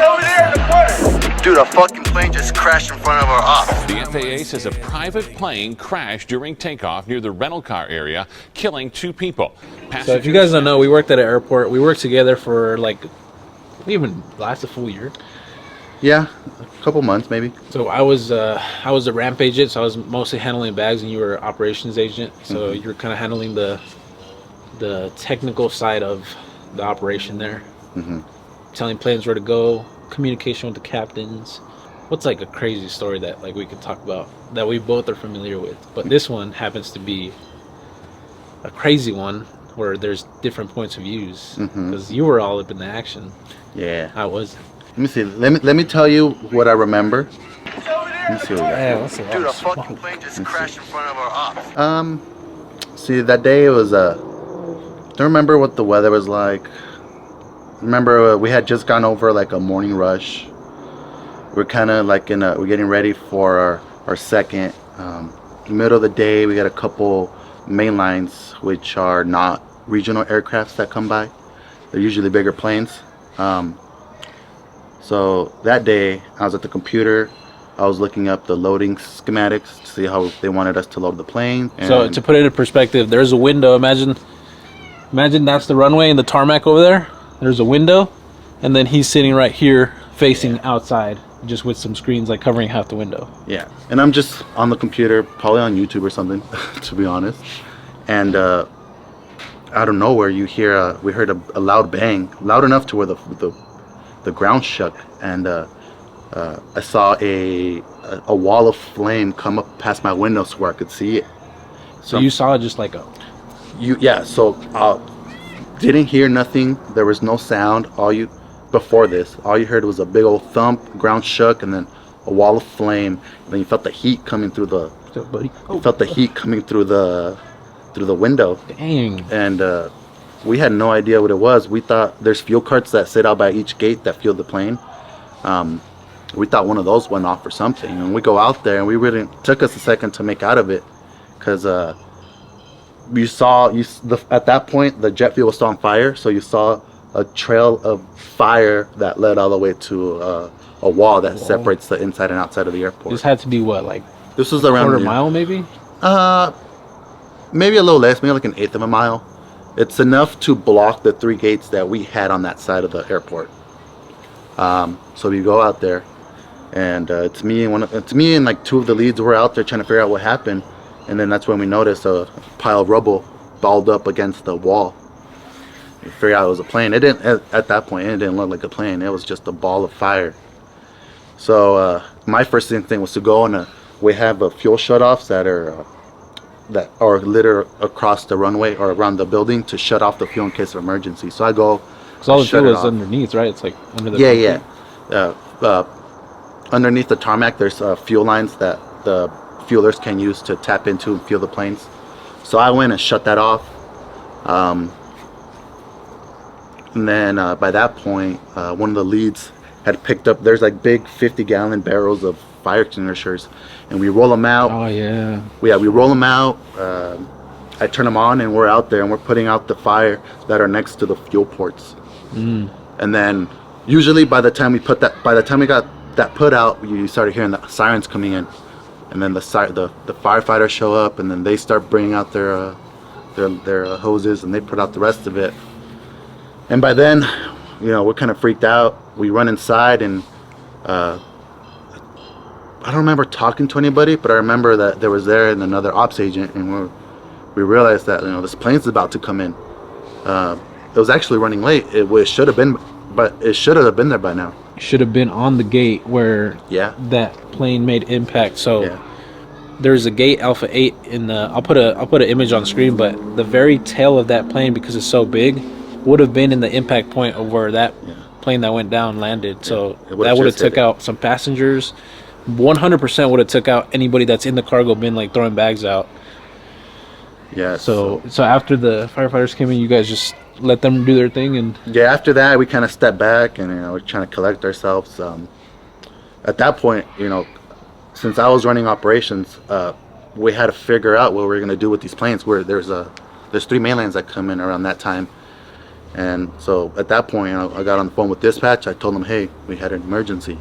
over there in the corner. Dude, a fucking plane just crashed in front of our ops. The FAA says a private plane crashed during takeoff near the rental car area, killing 2 people. So if you guys don't know, we worked at an airport. We worked together for like, we even last a full year. Yeah, a couple months maybe. So I was a ramp agent, so I was mostly handling bags, and you were operations agent. So you were kind of handling the technical side of the operation there, telling planes where to go, communication with the captains. What's like a crazy story that like we could talk about that we both are familiar with? But this one happens to be a crazy one where there's different points of views because you were all up in the action. Yeah, I was. Let me see. Let me tell you what I remember. Let me see what we got. Yeah, Dude, a fucking plane just crashed in front of our ops. See, that day it was don't remember what the weather was like. Remember we had just gone over like a morning rush. We're kind of like we're getting ready for our second. Middle of the day, we got a couple main lines which are not regional aircrafts that come by. They're usually bigger planes. So that day I was at the computer. I was looking up the loading schematics to see how they wanted us to load the plane. So to put it in perspective, there's a window. Imagine that's the runway and the tarmac over there. There's a window, and then he's sitting right here facing outside, just with some screens like covering half the window. Yeah, and I'm just on the computer, probably on YouTube or something, to be honest. And out of nowhere, we heard a loud bang, loud enough to where the ground shook, and I saw a wall of flame come up past my window so where I could see it. So you saw it just like So didn't hear nothing. There was no sound. All you heard was a big old thump, ground shook, and then a wall of flame. And then you felt the heat coming through the. You felt the heat coming through the window. Dang. And we had no idea what it was. We thought there's fuel carts that sit out by each gate that fuel the plane. We thought one of those went off or something. And we go out there, and we really took us a second to make out of it, because at that point the jet fuel was still on fire, so you saw a trail of fire that led all the way to a wall that separates the inside and outside of the airport. This had to be what, like this was around quarter mile maybe? Maybe a little less, maybe like an eighth of a mile. It's enough to block the 3 gates that we had on that side of the airport. So we go out there, and it's me and like 2 of the leads were out there trying to figure out what happened. And then that's when we noticed a pile of rubble balled up against the wall. We figured out it was a plane. It didn't, at that point, it didn't look like a plane. It was just a ball of fire. So my first instinct was to go, and we have fuel shutoffs that are littered across the runway or around the building to shut off the fuel in case of emergency. So I go. Because all the fuel is underneath, right? It's like under the. Yeah. Underneath the tarmac, there's fuel lines that the fuelers can use to tap into and fuel the planes. So I went and shut that off. And then by that point, one of the leads had picked up, there's like big 50-gallon barrels of fire extinguishers, and we roll them out. Oh yeah. We roll them out. I turn them on, and we're out there, and we're putting out the fire that are next to the fuel ports. And then usually by the time we got that put out, you started hearing the sirens coming in. And then the firefighters show up, and then they start bringing out their hoses, and they put out the rest of it. And by then, we're kind of freaked out. We run inside, and I don't remember talking to anybody, but I remember that there was and another ops agent, and we realized that this plane's about to come in. It was actually running late. It should have been, but it should have been there by now. Should have been on the gate where that plane made impact. So there's a gate Alpha 8 in the. I'll put an image on screen, but the very tail of that plane, because it's so big, would have been in the impact point of where that plane that went down landed. So that would have took out some passengers. 100% would have took out anybody that's in the cargo bin, like throwing bags out. Yeah. So after the firefighters came in, you guys just let them do their thing, and after that we kind of stepped back, and we're trying to collect ourselves. At that point, since I was running operations, we had to figure out what we were going to do with these planes. Where there's 3 mainlands that come in around that time, And so at that point, I got on the phone with dispatch. I told them, hey, we had an emergency.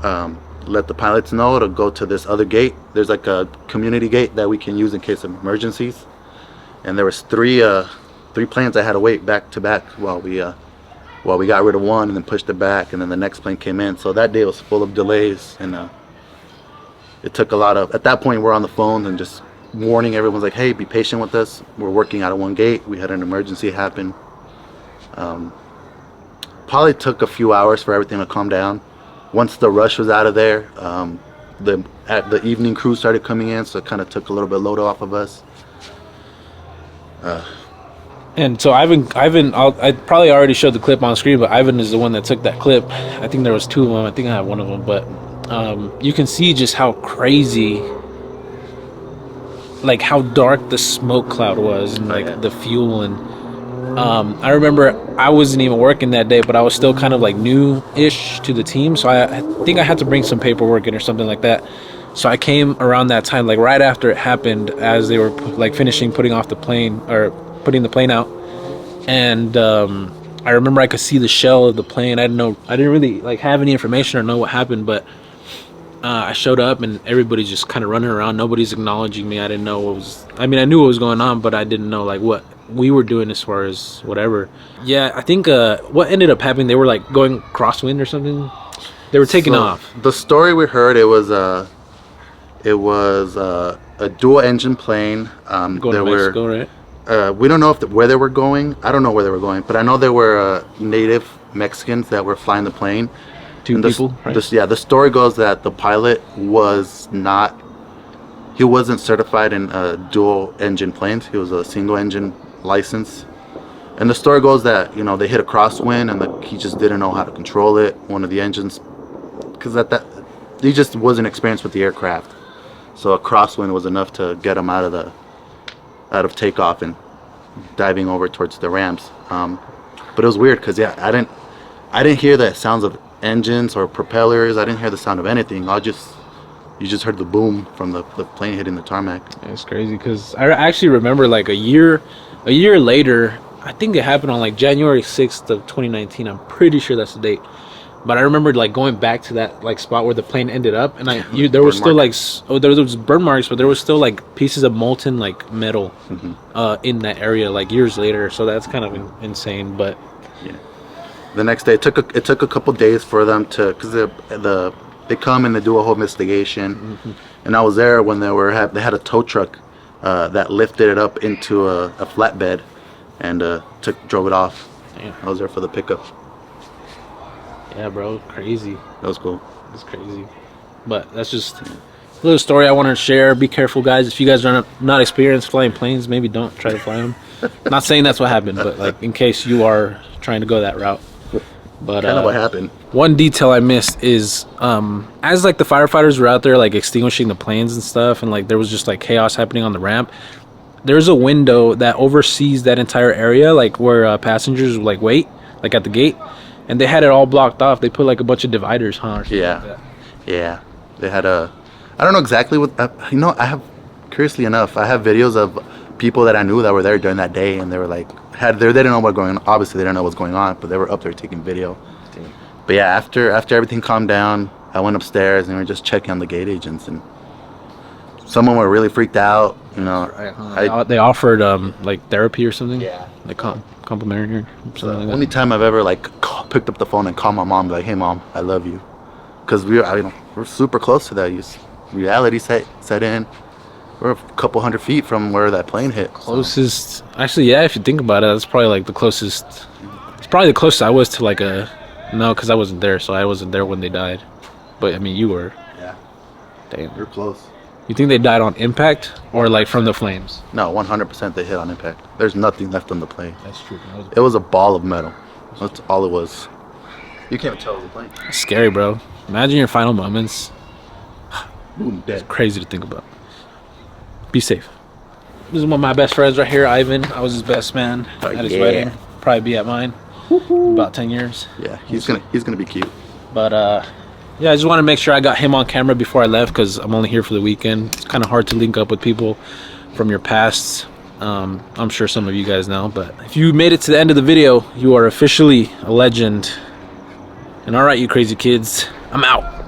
Let the pilots know to go to this other gate. There's like a community gate that we can use in case of emergencies. And there was three planes I had to wait back to back while we got rid of one and then pushed it back, and then the next plane came in. So that day was full of delays, and it took a lot of. At that point, we're on the phone and just warning everyone's like, hey, be patient with us. We're working out of one gate. We had an emergency happen. Probably took a few hours for everything to calm down. Once the rush was out of there, the evening crew started coming in, so it kind of took a little bit of load off of us. And so Ivan, I probably already showed the clip on screen, but Ivan is the one that took that clip. I think there was two of them. I think I have one of them, but you can see just how crazy, like how dark the smoke cloud was, and like the fuel. And I remember I wasn't even working that day, but I was still kind of like new-ish to the team, so I think I had to bring some paperwork in or something like that. So I came around that time, like right after it happened, as they were like finishing putting off the plane, or putting the plane out. And I remember I could see the shell of the plane. I didn't really like have any information or know what happened, but I showed up and everybody's just kind of running around. Nobody's acknowledging me. I didn't know what was, I mean, I knew what was going on, but I didn't know like what we were doing as far as whatever. Yeah, I think what ended up happening, they were like going crosswind or something. They were taking off. The story we heard, it was a dual engine plane. Going to Mexico, right? We don't know where they were going. I don't know where they were going, but I know there were native Mexicans that were flying the plane. Two people, right? The story goes that the pilot he wasn't certified in dual engine planes. He was a single engine license. And the story goes that, they hit a crosswind and he just didn't know how to control it. One of the engines, because he just wasn't experienced with the aircraft. So a crosswind was enough to get him out of takeoff and diving over towards the ramps. But it was weird because I didn't hear the sounds of engines or propellers. I didn't hear the sound of anything. You just heard the boom from the plane hitting the tarmac. It's crazy because I actually remember like a year later. I think it happened on like January 6th of 2019. I'm pretty sure that's the date. But I remember like going back to that like spot where the plane ended up, and there was still like there was burn marks, but there was still like pieces of molten like metal in that area like years later. So that's kind of insane. But yeah, the next day it took a couple days for them to, because they come and they do a whole investigation, and I was there when they had a tow truck that lifted it up into a flatbed and drove it off. Damn. I was there for the pickup. Yeah, bro, crazy. That was cool. It's crazy. But that's just a little story I wanted to share. Be careful, guys. If you guys are not experienced flying planes, maybe don't try to fly them. Not saying that's what happened, but like in case you are trying to go that route. But kind of what happened. One detail I missed is as like the firefighters were out there like extinguishing the planes and stuff, and like there was just like chaos happening on the ramp. There's a window that oversees that entire area, like where passengers like wait, like at the gate. And they had it all blocked off. They put like a bunch of dividers, huh? Or something like that. Yeah. They had I don't know exactly what. Curiously enough, I have videos of people that I knew that were there during that day, and they were like, they didn't know what going on. Obviously, they didn't know what's going on, but they were up there taking video. Damn. But yeah, after everything calmed down, I went upstairs and we were just checking on the gate agents, and some of them were really freaked out. They offered like therapy or something. Yeah. Like complimentary or something like that. Only time I've ever like picked up the phone and called my mom, like, "Hey mom, I love you," because we're super close to that. Reality set in. We're a couple hundred feet from where that plane hit. Closest, actually, yeah. If you think about it, that's probably like the closest. It's probably the closest I was to like because I wasn't there, so I wasn't there when they died. But I mean, you were. Yeah. Damn. You're close. You think they died on impact or like from the flames? No, 100% they hit on impact. There's nothing left on the plane. That's true. It was a ball of metal. That's all it was. You can't tell it was a plane. It's scary, bro. Imagine your final moments. Boom, dead. It's crazy to think about. Be safe. This is one of my best friends right here, Ivan. I was his best man at his wedding. Probably be at mine in about 10 years. Yeah, he's gonna be cute. But yeah, I just want to make sure I got him on camera before I left because I'm only here for the weekend. It's kind of hard to link up with people from your past. I'm sure some of you guys know, but if you made it to the end of the video, you are officially a legend. And all right, you crazy kids, I'm out.